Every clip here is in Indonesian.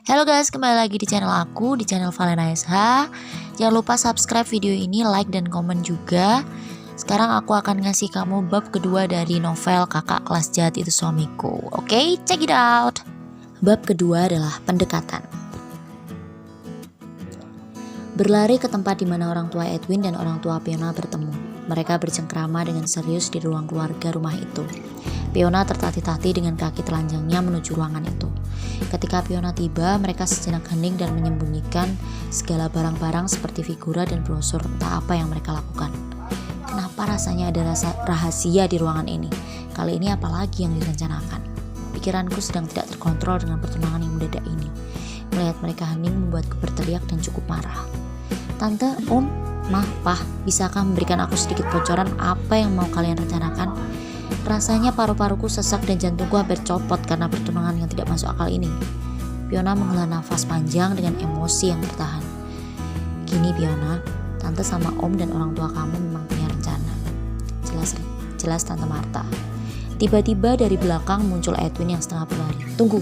Halo guys, kembali lagi di channel aku, di channel Valena SH. Jangan lupa subscribe video ini, like dan komen juga. Sekarang aku akan ngasih kamu bab kedua dari novel Kakak Kelas Jahat Itu Suamiku. Oke, check it out. Bab kedua adalah pendekatan. Berlari ke tempat di mana orang tua Edwin dan orang tua Fiona bertemu. Mereka bercengkrama dengan serius di ruang keluarga rumah itu. Fiona tertatih-tatih dengan kaki telanjangnya menuju ruangan itu. Ketika Fiona tiba, mereka sejenak hening dan menyembunyikan segala barang-barang seperti figura dan brosur entah apa yang mereka lakukan. Kenapa rasanya ada rasa rahasia di ruangan ini? Kali ini apalagi yang direncanakan? Pikiranku sedang tidak terkontrol dengan pertunangan yang mendadak ini. Melihat mereka hening membuatku berteriak dan cukup marah. Tante, Om, Mah, Pah, bisakah memberikan aku sedikit bocoran apa yang mau kalian rencanakan? Rasanya paru-paruku sesak dan jantungku hampir copot karena pertunangan yang tidak masuk akal ini. Fiona menghela nafas panjang dengan emosi yang bertahan. Gini Fiona, Tante sama Om dan orang tua kamu memang punya rencana. Jelas Tante Marta. Tiba-tiba dari belakang muncul Edwin yang setengah berlari. Tunggu,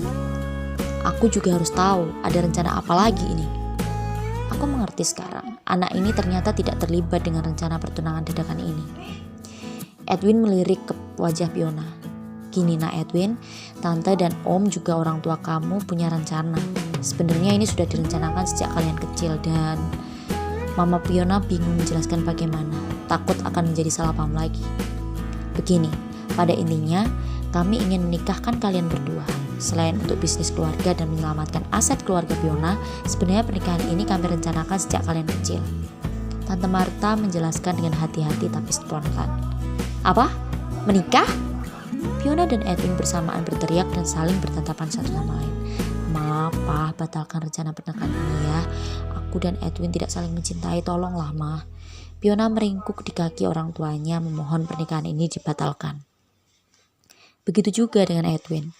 aku juga harus tahu ada rencana apa lagi ini. Aku mengerti sekarang, anak ini ternyata tidak terlibat dengan rencana pertunangan dadakan ini. Edwin melirik ke wajah Fiona. Gini nak Edwin, Tante dan Om juga orang tua kamu punya rencana. Sebenarnya ini sudah direncanakan sejak kalian kecil dan Mama Fiona bingung menjelaskan bagaimana. Takut akan menjadi salah paham lagi. Begini, pada intinya kami ingin menikahkan kalian berdua. Selain untuk bisnis keluarga dan menyelamatkan aset keluarga Fiona, sebenarnya pernikahan ini kami rencanakan sejak kalian kecil. Tante Marta menjelaskan dengan hati-hati tapi spontan. Apa? Menikah? Fiona dan Edwin bersamaan berteriak dan saling bertatapan satu sama lain. Ma, Pa, batalkan rencana pernikahan ini ya. Aku dan Edwin tidak saling mencintai, tolonglah Ma. Fiona meringkuk di kaki orang tuanya memohon pernikahan ini dibatalkan. Begitu juga dengan Edwin.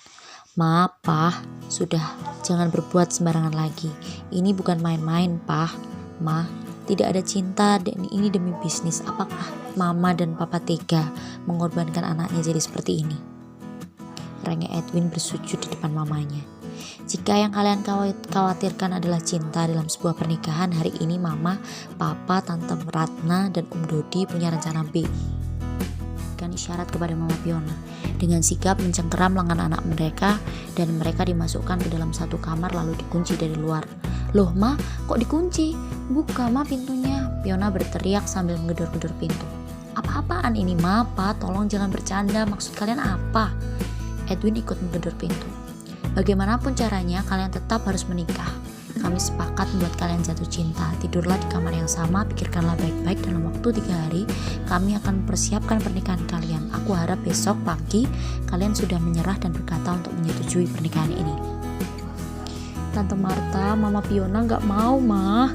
Ma, Pa, sudah, jangan berbuat sembarangan lagi. Ini bukan main-main, Pa. Ma, tidak ada cinta dan ini demi bisnis. Apakah Mama dan Papa tega mengorbankan anaknya jadi seperti ini? Rengek Edwin bersujud di depan mamanya. Jika yang kalian khawatirkan adalah cinta dalam sebuah pernikahan, hari ini Mama, Papa, Tante Ratna, dan Om Dodi punya rencana B. Berikan isyarat kepada Mama Fiona. Dengan sigap mencengkeram lengan anak mereka dan mereka dimasukkan ke dalam satu kamar lalu dikunci dari luar. Loh Ma, kok dikunci? Buka Ma pintunya. Fiona berteriak sambil menggedor-gedor pintu. Apa-apaan ini Ma, Pa, tolong jangan bercanda, maksud kalian apa? Edwin ikut menggedor pintu. Bagaimanapun caranya kalian tetap harus menikah. Kami sepakat membuat kalian jatuh cinta. Tidurlah di kamar yang sama, pikirkanlah baik-baik. Dalam waktu 3 hari kami akan mempersiapkan pernikahan kalian. Aku harap besok pagi kalian sudah menyerah dan berkata untuk menyetujui pernikahan ini. Tante Marta, Mama Fiona gak mau Ma.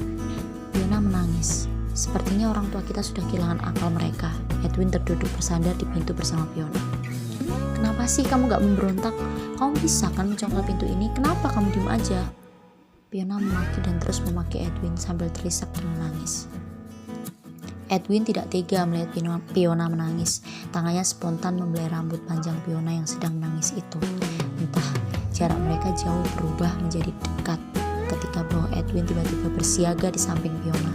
Fiona menangis. Sepertinya orang tua kita sudah kehilangan akal mereka. Edwin terduduk bersandar di pintu bersama Fiona. Kenapa sih kamu gak memberontak? Kamu bisa kan mencongkel pintu ini? Kenapa kamu diem aja? Fiona memaki dan terus memaki Edwin sambil terisak dan menangis. Edwin tidak tega melihat Fiona menangis. Tangannya spontan membelai rambut panjang Fiona yang sedang menangis itu. Entah, jarak mereka jauh berubah menjadi dekat ketika bahu Edwin tiba-tiba bersiaga di samping Fiona.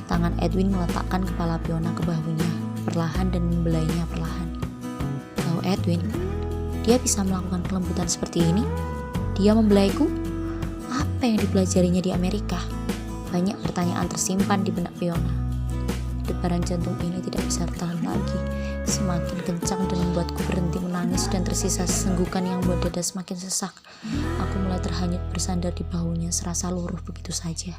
Tangan Edwin meletakkan kepala Fiona ke bahunya perlahan dan membelainya perlahan. Bahu Edwin, dia bisa melakukan kelembutan seperti ini? Dia membelaiku? Apa yang dipelajarinya di Amerika? Banyak pertanyaan tersimpan di benak Fiona. Debaran jantung ini tidak bisa bertahan lagi. Semakin kencang dan membuatku berhenti menangis dan tersisa senggukan yang membuat dada semakin sesak. Aku mulai terhanyut bersandar di bahunya serasa luruh begitu saja.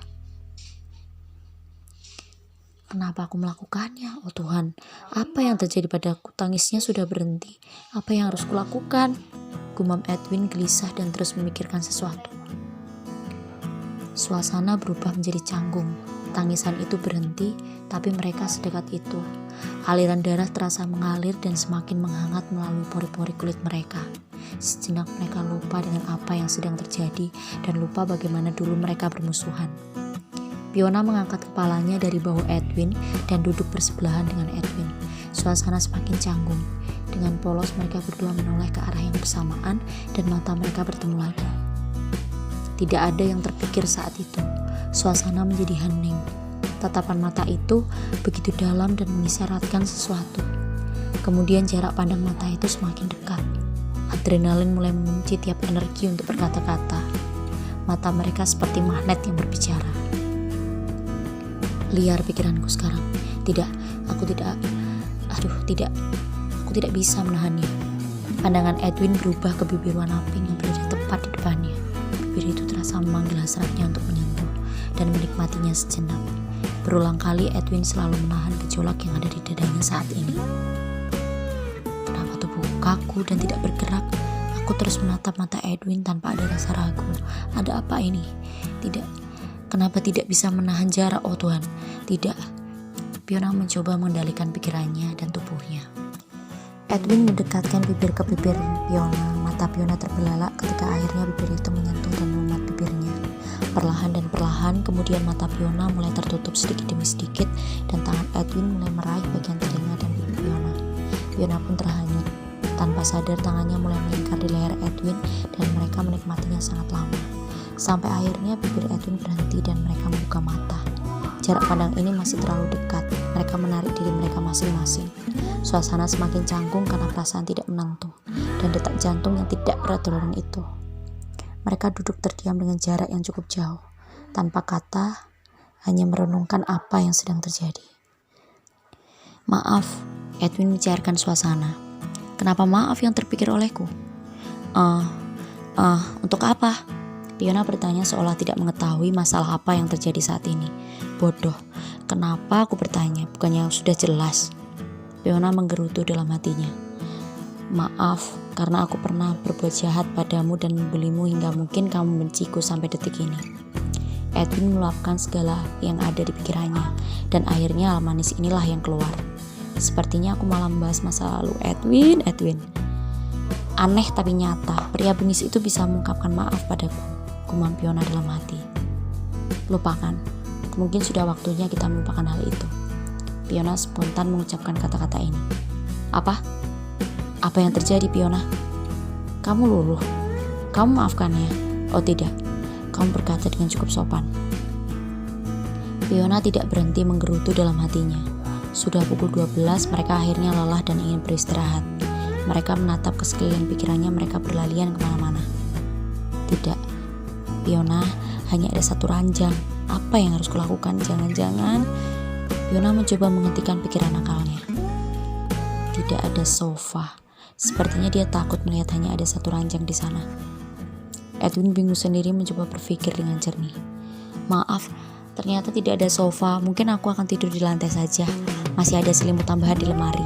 Kenapa aku melakukannya? Oh Tuhan, apa yang terjadi padaku? Tangisnya sudah berhenti. Apa yang harus kulakukan? Gumam Edwin gelisah dan terus memikirkan sesuatu. Suasana berubah menjadi canggung. Tangisan itu berhenti, tapi mereka sedekat itu. Aliran darah terasa mengalir dan semakin menghangat melalui pori-pori kulit mereka. Sejenak mereka lupa dengan apa yang sedang terjadi dan lupa bagaimana dulu mereka bermusuhan. Fiona mengangkat kepalanya dari bahu Edwin dan duduk bersebelahan dengan Edwin. Suasana semakin canggung. Dengan polos mereka berdua menoleh ke arah yang bersamaan dan mata mereka bertemu lagi. Tidak ada yang terpikir saat itu. Suasana menjadi hening. Tatapan mata itu begitu dalam dan mengisyaratkan sesuatu. Kemudian jarak pandang mata itu semakin dekat. Adrenalin mulai mengunci tiap energi untuk berkata-kata. Mata mereka seperti magnet yang berbicara. Liar pikiranku sekarang. Aku tidak bisa menahannya. Pandangan Edwin berubah ke bibir warna pink yang berada tepat di depannya. Bibir itu terasa memanggil hasratnya untuk menyentuh dan menikmatinya sejenak. Berulang kali Edwin selalu menahan gejolak yang ada di dadanya saat ini. Kenapa tubuh kaku dan tidak bergerak? Aku terus menatap mata Edwin tanpa ada rasa ragu. Ada apa ini? Kenapa tidak bisa menahan jarak? Oh Tuhan, tidak. Fiona mencoba mengendalikan pikirannya dan tubuhnya. Edwin mendekatkan bibir ke bibir Fiona. Mata Fiona terbelalak ketika akhirnya bibir itu menyentuh dan melumat bibirnya. Perlahan, kemudian mata Fiona mulai tertutup sedikit demi sedikit dan tangan Edwin mulai meraih bagian telinga dan bibir Fiona. Fiona pun terhanyut. Tanpa sadar tangannya mulai melingkar di leher Edwin dan mereka menikmatinya sangat lama. Sampai akhirnya bibir Edwin berhenti dan mereka membuka mata. Jarak pandang ini masih terlalu dekat. Mereka menarik diri mereka masing-masing. Suasana semakin canggung karena perasaan tidak menentu dan detak jantung yang tidak beraturan itu. Mereka duduk terdiam dengan jarak yang cukup jauh, tanpa kata, hanya merenungkan apa yang sedang terjadi. Maaf, Edwin mencairkan suasana. Kenapa maaf yang terpikir olehku? Untuk apa? Fiona bertanya seolah tidak mengetahui masalah apa yang terjadi saat ini. Bodoh, kenapa aku bertanya? Bukannya sudah jelas. Fiona menggerutu dalam hatinya. Maaf, karena aku pernah berbuat jahat padamu dan membulimu hingga mungkin kamu membenciku sampai detik ini. Edwin meluapkan segala yang ada di pikirannya, dan akhirnya hal manis inilah yang keluar. Sepertinya aku malah membahas masa lalu. Edwin. Aneh tapi nyata, pria bengis itu bisa mengungkapkan maaf padaku. Gumam Fiona dalam hati. Lupakan, mungkin sudah waktunya kita melupakan hal itu. Fiona spontan mengucapkan kata-kata ini. Apa yang terjadi, Fiona? Kamu luluh. Kamu maafkannya? Oh tidak, kamu berkata dengan cukup sopan. Fiona tidak berhenti menggerutu dalam hatinya. Sudah pukul 12, mereka akhirnya lelah dan ingin beristirahat. Mereka menatap ke sekeliling pikirannya, mereka berlarian kemana-mana. Tidak, Fiona, hanya ada satu ranjang. Apa yang harus kulakukan? Jangan-jangan Fiona mencoba menghentikan pikiran akalnya. Tidak ada sofa. Sepertinya dia takut melihat hanya ada satu ranjang di sana. Edwin bingung sendiri mencoba berpikir dengan jernih. Maaf, ternyata tidak ada sofa. Mungkin aku akan tidur di lantai saja. Masih ada selimut tambahan di lemari.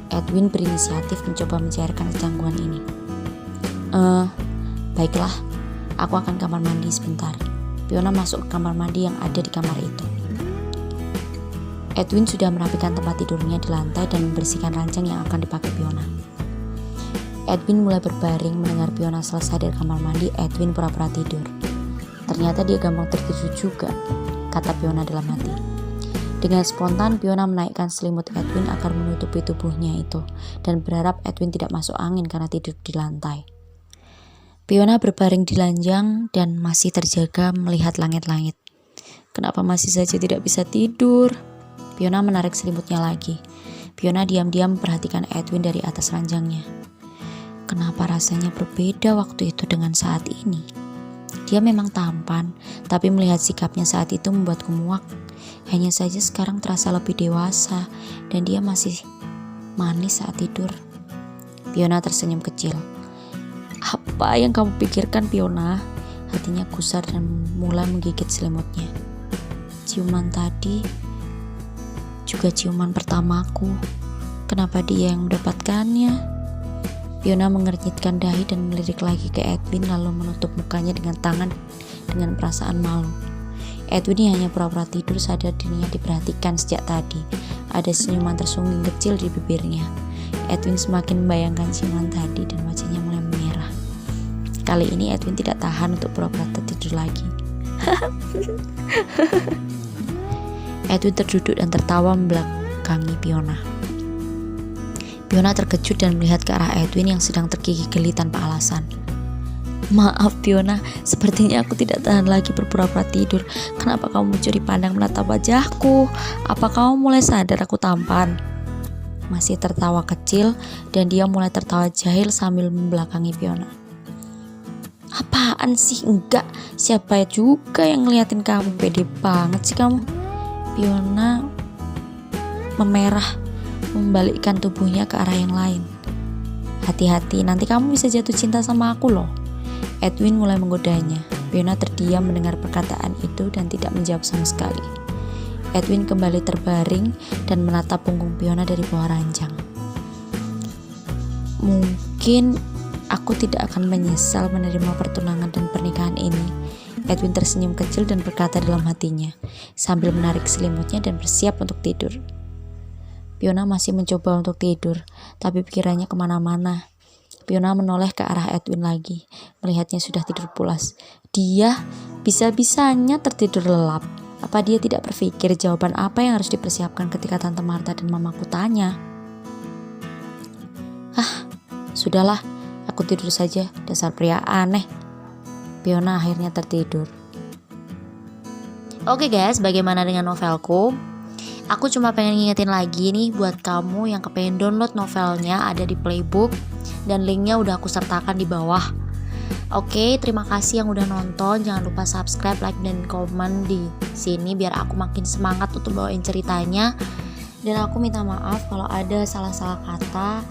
Edwin berinisiatif mencoba mencairkan kecanggungan ini. Baiklah, aku akan kamar mandi sebentar. Fiona masuk ke kamar mandi yang ada di kamar itu. Edwin sudah merapikan tempat tidurnya di lantai dan membersihkan ranjang yang akan dipakai Fiona. Edwin mulai berbaring mendengar Fiona selesai dari kamar mandi. Edwin pura-pura tidur. Ternyata dia gampang tertidur juga, kata Fiona dalam hati. Dengan spontan Fiona menaikkan selimut Edwin agar menutupi tubuhnya itu dan berharap Edwin tidak masuk angin karena tidur di lantai. Fiona berbaring di ranjang dan masih terjaga melihat langit-langit. Kenapa masih saja tidak bisa tidur? Fiona menarik selimutnya lagi. Fiona diam-diam memperhatikan Edwin dari atas ranjangnya. Kenapa rasanya berbeda waktu itu dengan saat ini? Dia memang tampan, tapi melihat sikapnya saat itu membuatku muak. Hanya saja sekarang terasa lebih dewasa dan dia masih manis saat tidur. Fiona tersenyum kecil. Apa yang kamu pikirkan, Fiona? Hatinya gusar dan mulai menggigit selimutnya. Ciuman tadi juga ciuman pertamaku. Kenapa dia yang mendapatkannya? Fiona mengernyitkan dahi dan melirik lagi ke Edwin lalu menutup mukanya dengan tangan dengan perasaan malu. Edwin hanya pura-pura tidur, sadar dirinya diperhatikan sejak tadi. Ada senyuman tersungging kecil di bibirnya. Edwin semakin membayangkan ciuman tadi dan wajahnya mulai memerah. Kali ini Edwin tidak tahan untuk pura-pura tertidur lagi. Edwin terduduk dan tertawa membelakangi Fiona. Fiona terkejut dan melihat ke arah Edwin yang sedang tergigih geli tanpa alasan. Maaf Fiona, sepertinya aku tidak tahan lagi berpura-pura tidur. Kenapa kamu mencuri pandang menatap wajahku? Apa kamu mulai sadar aku tampan? Masih tertawa kecil dan dia mulai tertawa jahil sambil membelakangi Fiona. Apaan sih? Enggak, siapa juga yang ngeliatin kamu? Pede banget sih kamu. Fiona memerah, membalikkan tubuhnya ke arah yang lain. Hati-hati, nanti kamu bisa jatuh cinta sama aku loh. Edwin mulai menggodanya. Fiona terdiam mendengar perkataan itu dan tidak menjawab sama sekali. Edwin kembali terbaring dan menatap punggung Fiona dari bawah ranjang. Mungkin aku tidak akan menyesal menerima pertunangan dan pernikahan ini. Edwin tersenyum kecil dan berkata dalam hatinya, sambil menarik selimutnya dan bersiap untuk tidur. Fiona masih mencoba untuk tidur, tapi pikirannya kemana-mana. Fiona menoleh ke arah Edwin lagi, melihatnya sudah tidur pulas. Dia bisa-bisanya tertidur lelap. Apa dia tidak berpikir jawaban apa yang harus dipersiapkan ketika Tante Martha dan Mamaku tanya? Sudahlah, aku tidur saja, dasar pria aneh. Fiona akhirnya tertidur. Oke guys, bagaimana dengan novelku? Aku cuma pengen ngingetin lagi nih buat kamu yang kepengen download novelnya, ada di Playbook dan linknya udah aku sertakan di bawah. Oke, terima kasih yang udah nonton. Jangan lupa subscribe, like, dan komen di sini biar aku makin semangat untuk bawain ceritanya. Dan aku minta maaf kalau ada salah-salah kata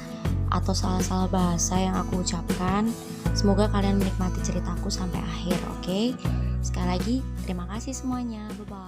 atau salah-salah bahasa yang aku ucapkan. Semoga kalian menikmati ceritaku sampai akhir, oke? Sekali lagi, terima kasih semuanya. Bye-bye.